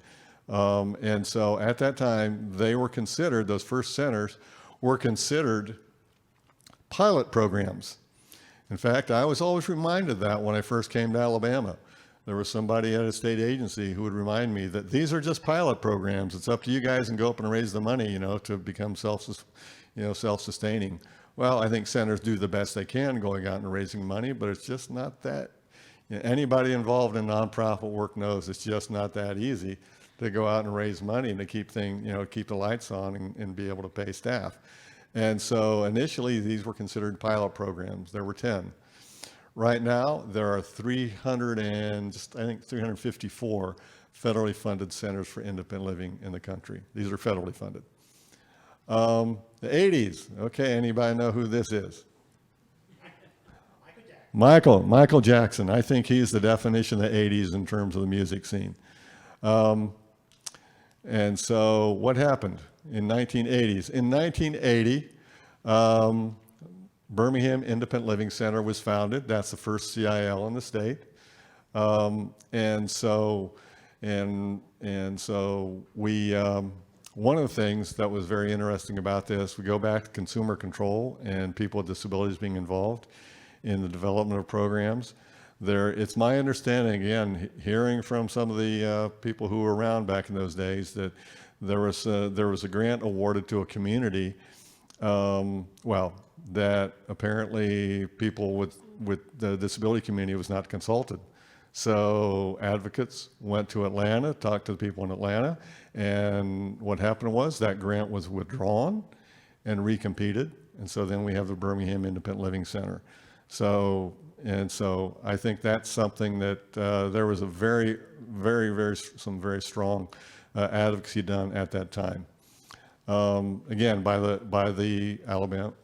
And so at that time, they were considered, those first centers were considered pilot programs. In fact, I was always reminded that when I first came to Alabama. There was somebody at a state agency who would remind me that these are just pilot programs. It's up to you guys and go up and raise the money, to become self-sustaining. Well, I think centers do the best they can going out and raising money, but it's just not that. Anybody involved in nonprofit work knows it's just not that easy to go out and raise money and to keep the lights on and be able to pay staff. And so initially these were considered pilot programs. There were 10. Right now, there are 354 federally funded centers for independent living in the country. These are federally funded. The 80s, okay, anybody know who this is? Michael Jackson. I think he's the definition of the 80s in terms of the music scene. And so what happened in 1980s? In 1980, Birmingham Independent Living Center was founded. That's the first CIL in the state. And so we, one of the things that was very interesting about this, we go back to consumer control and people with disabilities being involved in the development of programs. It's my understanding, again, hearing from some of the people who were around back in those days, that there was a grant awarded to a community, that apparently people with the disability community was not consulted. So advocates went to Atlanta, talked to the people in Atlanta, and what happened was that grant was withdrawn and recompeted. And so then we have the Birmingham Independent Living Center. So I think that's something that there was a very strong advocacy done at that time. Again, by the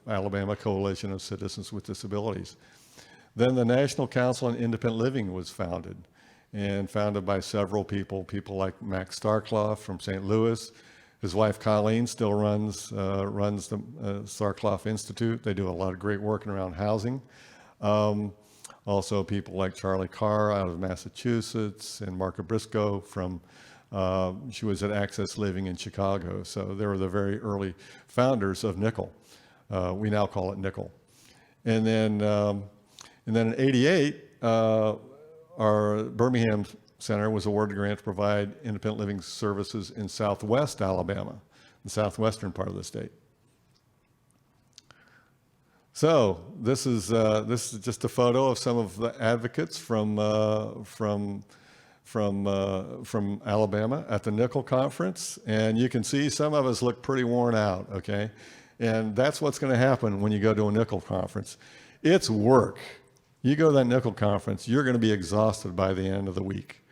Alabama Coalition of Citizens with Disabilities. Then the National Council on Independent Living was founded, and founded by several people like Max Starkloff from St. Louis. His wife Colleen still runs the Starkloff Institute. They do a lot of great work around housing. Also people like Charlie Carr out of Massachusetts, and Marka Briscoe from she was at Access Living in Chicago. So they were the very early founders of Nickel. We now call it Nickel. And then in '88, our Birmingham Center was awarded a grant to provide independent living services in Southwest Alabama, the southwestern part of the state. So this is just a photo of some of the advocates from Alabama at the Nickel Conference, and you can see some of us look pretty worn out, okay? And that's what's going to happen when you go to a Nickel Conference. It's work. You go to that Nickel Conference, you're going to be exhausted by the end of the week.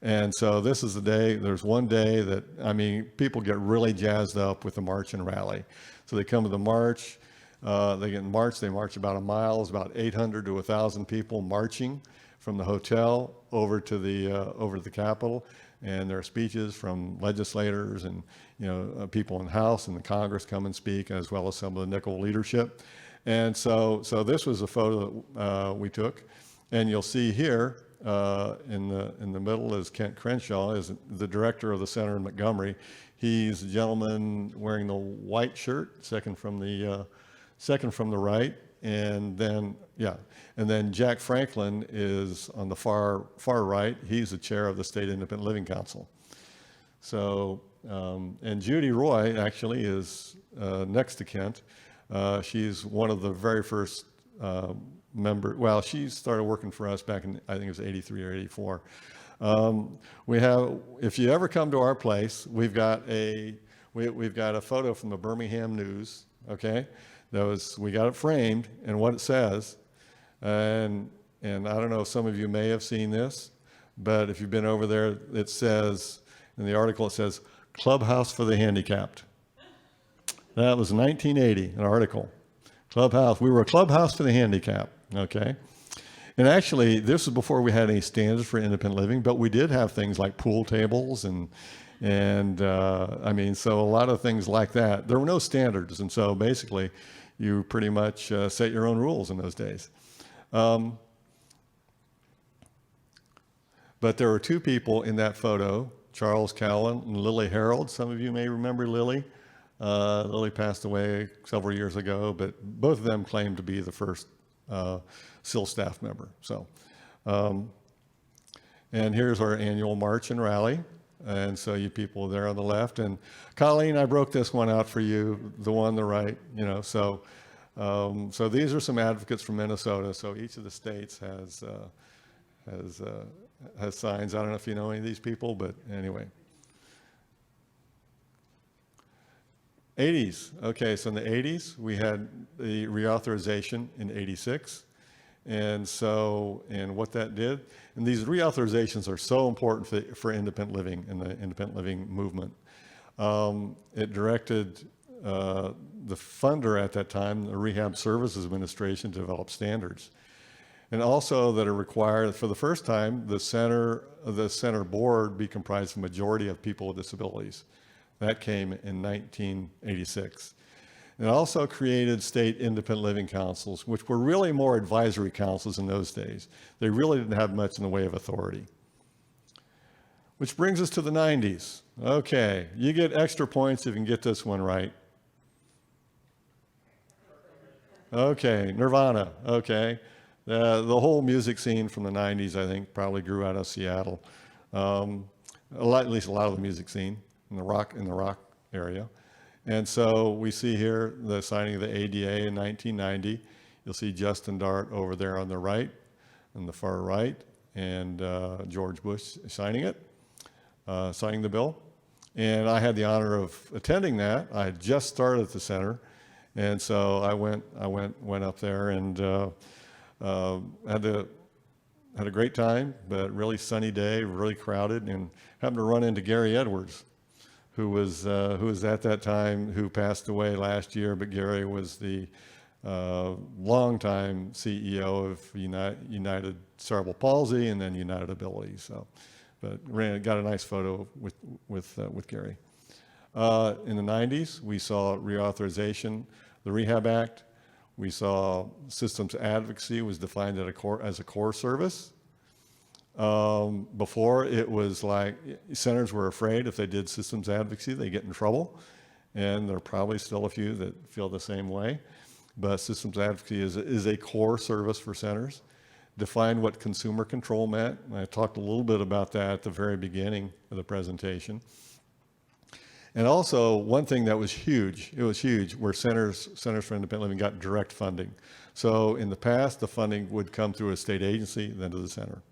And so this is the day, there's one day that, I mean, people get really jazzed up with the march and rally. So they come to the march, they march about a mile. It's about 800 to 1,000 people marching from the hotel over to the Capitol, and there are speeches from legislators and people in the House and the Congress come and speak, as well as some of the Nickel leadership. And so this was a photo that we took, and you'll see here in the middle is Kent Crenshaw, is the director of the center in Montgomery. He's a gentleman wearing the white shirt, second from the right. And then Jack Franklin is on the far right. He's the chair of the State Independent Living Council. So, and Judy Roy actually is next to Kent. She's one of the very first members. Well, she started working for us back in, I think it was 83 or 84. If you ever come to our place, we've got a photo from the Birmingham News, okay? We got it framed, and what it says, and I don't know if some of you may have seen this, but if you've been over there, it says, in the article it says, Clubhouse for the Handicapped. That was 1980, an article. Clubhouse, we were a clubhouse for the handicapped, okay? And actually, this was before we had any standards for independent living, but we did have things like pool tables and I mean, so a lot of things like that. There were no standards, and so basically, you pretty much set your own rules in those days. But there were two people in that photo, Charles Cowan and Lily Harold. Some of you may remember Lily. Lily passed away several years ago, but both of them claimed to be the first SIL staff member. So, and here's our annual march and rally. And so you people there on the left. And Colleen, I broke this one out for you, the one on the right, you know. So, so these are some advocates from Minnesota. So each of the states has signs. I don't know if you know any of these people, but anyway. 80s. Okay, so in the 80s, we had the reauthorization in 86. And so, and what that did, and these reauthorizations are so important for independent living and the independent living movement. It directed the funder at that time, the Rehab Services Administration, to develop standards. And also that it required, for the first time, the center board be comprised of a majority of people with disabilities. That came in 1986. It also created state independent living councils, which were really more advisory councils in those days. They really didn't have much in the way of authority. Which brings us to the 90s. Okay, you get extra points if you can get this one right. Okay, Nirvana, okay. The whole music scene from the 90s, I think, probably grew out of Seattle. At least a lot of the music scene in the rock area. And so we see here the signing of the ADA in 1990. You'll see Justin Dart over there on the right, on the far right, and George Bush signing it, signing the bill. And I had the honor of attending that. I had just started at the center, and so I went up there and had a great time, but really sunny day, really crowded, and happened to run into Gary Edwards, who was at that time, who passed away last year, but Gary was the longtime CEO of United Cerebral Palsy and then United Ability. So, but got a nice photo with Gary. In the 90s, we saw reauthorization, the Rehab Act. We saw systems advocacy was defined as a core service. Before, it was like centers were afraid if they did systems advocacy, they get in trouble. And there are probably still a few that feel the same way. But systems advocacy is a core service for centers. Defined what consumer control meant. And I talked a little bit about that at the very beginning of the presentation. And also, one thing that was huge, where Centers for Independent Living got direct funding. So in the past, the funding would come through a state agency, then to the center,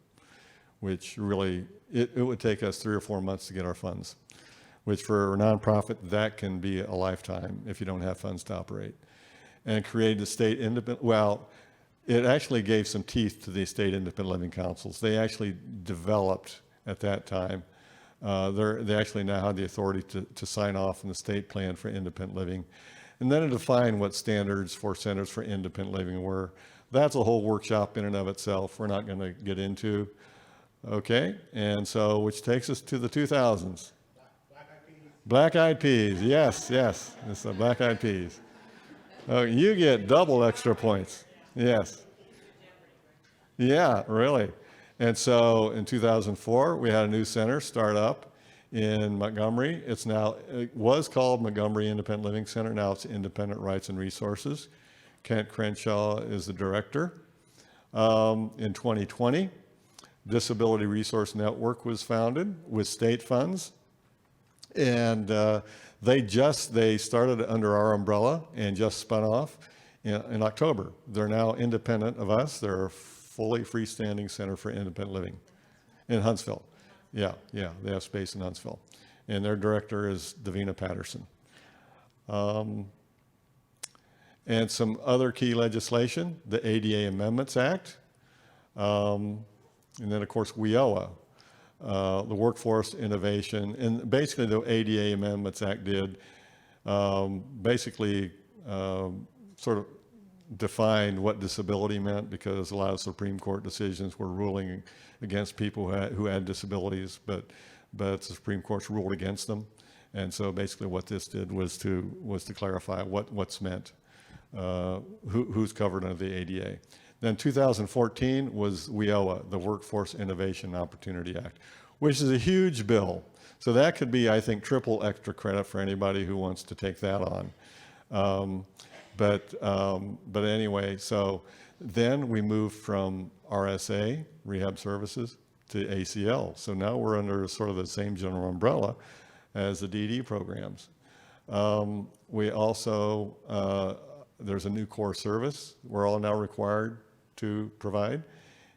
which really, it would take us 3 or 4 months to get our funds, which for a nonprofit, that can be a lifetime if you don't have funds to operate. And created the state independent, well, it actually gave some teeth to the state independent living councils. They actually developed at that time. They actually now have the authority to sign off on the state plan for independent living. And then to define what standards for centers for independent living were. That's a whole workshop in and of itself we're not going to get into. Okay, and so, which takes us to the 2000s. Black Eyed Peas, yes, it's the Black Eyed Peas. Oh, you get double extra points, yes. Yeah, really. And so in 2004, we had a new center start up in Montgomery. It was called Montgomery Independent Living Center. Now it's Independent Rights and Resources. Kent Crenshaw is the director. In 2020, Disability Resource Network was founded with state funds. And they started under our umbrella and just spun off in October. They're now independent of us. They're fully freestanding center for independent living in Huntsville. Yeah, they have space in Huntsville. And their director is Davina Patterson. And some other key legislation, the ADA Amendments Act, and then of course WIOA, the Workforce Innovation, and basically the ADA Amendments Act did basically sort of defined what disability meant, because a lot of Supreme Court decisions were ruling against people who had disabilities, but the Supreme Court's ruled against them. And so basically what this did was to clarify what's meant who's covered under the ADA. Then 2014 was WIOA, the Workforce Innovation Opportunity Act, which is a huge bill. So that could be, I think, triple extra credit for anybody who wants to take that on. But anyway, so then we moved from RSA, Rehab Services, to ACL. So now we're under sort of the same general umbrella as the DD programs. We also, there's a new core service we're all now required to provide.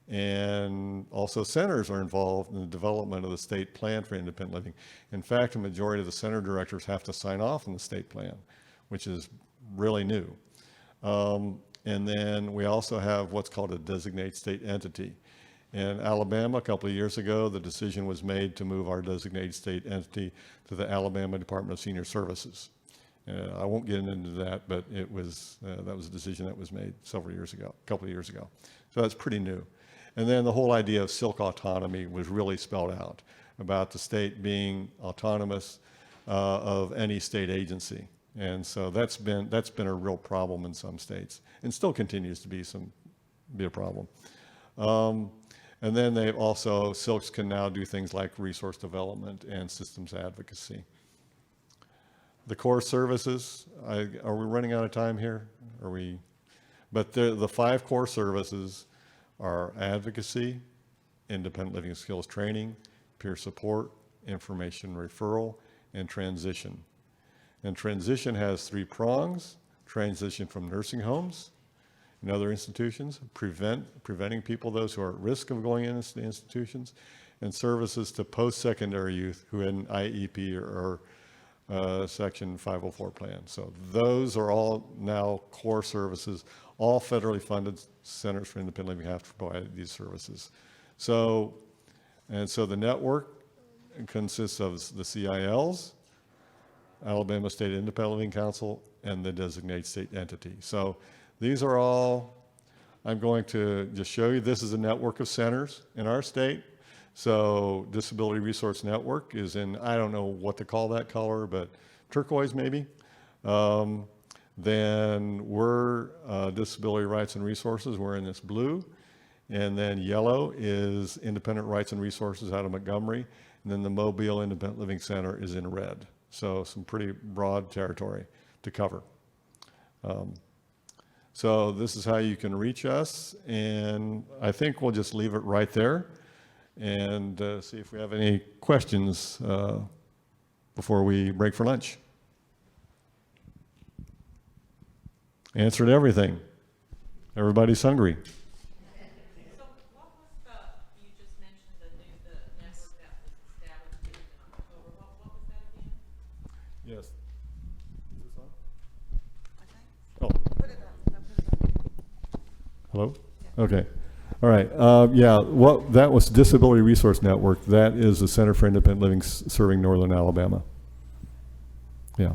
And also centers are involved in the development of the state plan for independent living. In fact, a majority of the center directors have to sign off on the state plan, which is really new. And then we also have what's called a designated state entity. In Alabama, a couple of years ago, the decision was made to move our designated state entity to the Alabama Department of Senior Services. I won't get into that, but it was that was a decision that was made several years ago, a couple of years ago. So that's pretty new. And then the whole idea of silk autonomy was really spelled out about the state being autonomous of any state agency. And so that's been a real problem in some states, and still continues to be a problem. And then they've also, silks can now do things like resource development and systems advocacy. The core services, are we running out of time here? But the 5 core services are advocacy, independent living skills training, peer support, information referral, and transition. And transition has 3 prongs: transition from nursing homes and other institutions, preventing people, those who are at risk of going into institutions, and services to post-secondary youth who had an IEP or Section 504 plan. So those are all now core services. All federally funded centers for independent living have to provide these services. So the network consists of the CILs, Alabama State Independent Living Council, and the designated state entity. So these are all, I'm going to just show you, this is a network of centers in our state. So Disability Resource Network is in, I don't know what to call that color, but turquoise maybe. Then we're Disability Rights and Resources, we're in this blue. And then yellow is Independent Rights and Resources out of Montgomery. And then the Mobile Independent Living Center is in red. So some pretty broad territory to cover. So this is how you can reach us. And I think we'll just leave it right there and see if we have any questions before we break for lunch. Answered everything. Everybody's hungry. So what was you just mentioned the network that was established in October. What was that again? Yes. Is this on? Okay. Oh. Put it up. Hello? Okay. All right. That was Disability Resource Network. That is the Center for Independent Living serving Northern Alabama. Yeah.